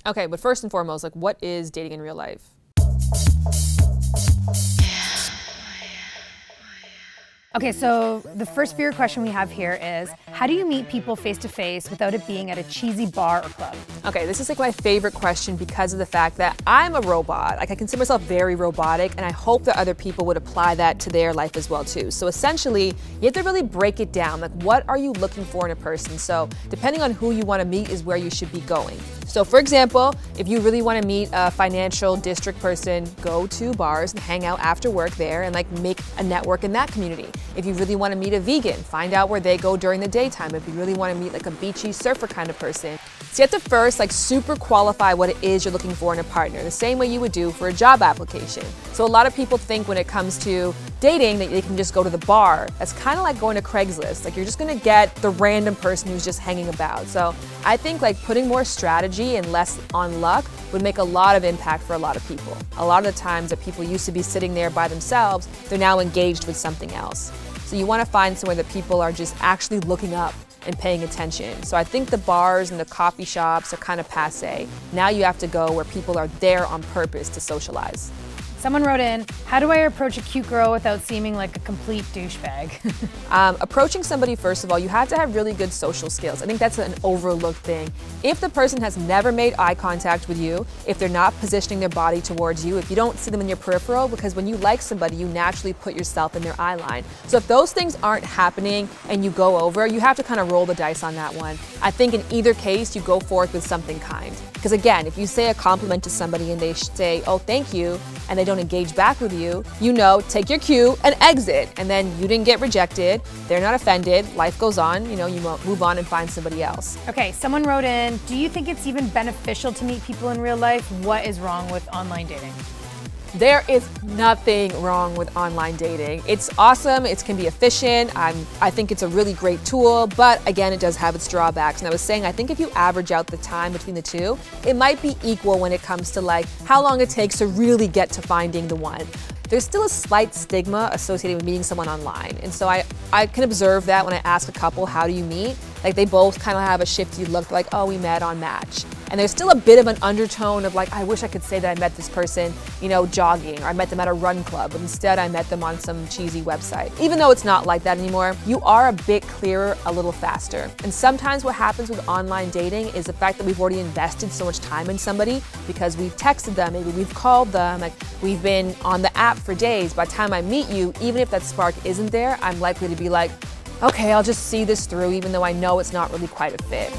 Okay, but first and foremost, like, what is dating in real life? Okay, so the first viewer question we have here is, how do you meet people face-to-face without it being at a cheesy bar or club? Okay, this is like my favorite question because of the fact that I'm a robot. Like, I consider myself very robotic, and I hope that other people would apply that to their life as well too. So essentially, you have to really break it down. Like, what are you looking for in a person? So depending on who you want to meet is where you should be going. So for example, if you really want to meet a financial district person, go to bars and hang out after work there and like make a network in that community. If you really want to meet a vegan, find out where they go during the daytime. If you really want to meet like a beachy surfer kind of person. So you have to first like super qualify what it is you're looking for in a partner, the same way you would do for a job application. So a lot of people think when it comes to dating that they can just go to the bar. That's kind of like going to Craigslist. Like, you're just going to get the random person who's just hanging about. So I think like putting more strategy and less on luck would make a lot of impact for a lot of people. A lot of the times that people used to be sitting there by themselves, they're now engaged with something else. So you want to find somewhere that people are just actually looking up and paying attention. So I think the bars and the coffee shops are kind of passé. Now you have to go where people are there on purpose to socialize. Someone wrote in, how do I approach a cute girl without seeming like a complete douchebag? Approaching somebody, first of all, you have to have really good social skills. I think that's an overlooked thing. If the person has never made eye contact with you, if they're not positioning their body towards you, if you don't see them in your peripheral, because when you like somebody, you naturally put yourself in their eye line. So if those things aren't happening and you go over, you have to kind of roll the dice on that one. I think in either case, you go forth with something kind. Because again, if you say a compliment to somebody and they say, oh, thank you, and they don't engage back with you, you know, take your cue and exit. And then you didn't get rejected, they're not offended, life goes on, you know, you move on and find somebody else. Okay, someone wrote in, do you think it's even beneficial to meet people in real life? What is wrong with online dating? There is nothing wrong with online dating. It's awesome, it can be efficient, I think it's a really great tool, but again, it does have its drawbacks. And I was saying, I think if you average out the time between the two, it might be equal when it comes to like how long it takes to really get to finding the one. There's still a slight stigma associated with meeting someone online. And so I can observe that when I ask a couple, how do you meet? Like, they both kind of have a shifty look, like, oh, we met on Match. And there's still a bit of an undertone of like, I wish I could say that I met this person, you know, jogging, or I met them at a run club, but instead I met them on some cheesy website. Even though it's not like that anymore, you are a bit clearer, a little faster. And sometimes what happens with online dating is the fact that we've already invested so much time in somebody because we've texted them, maybe we've called them, like we've been on the app for days. By the time I meet you, even if that spark isn't there, I'm likely to be like, okay, I'll just see this through even though I know it's not really quite a fit.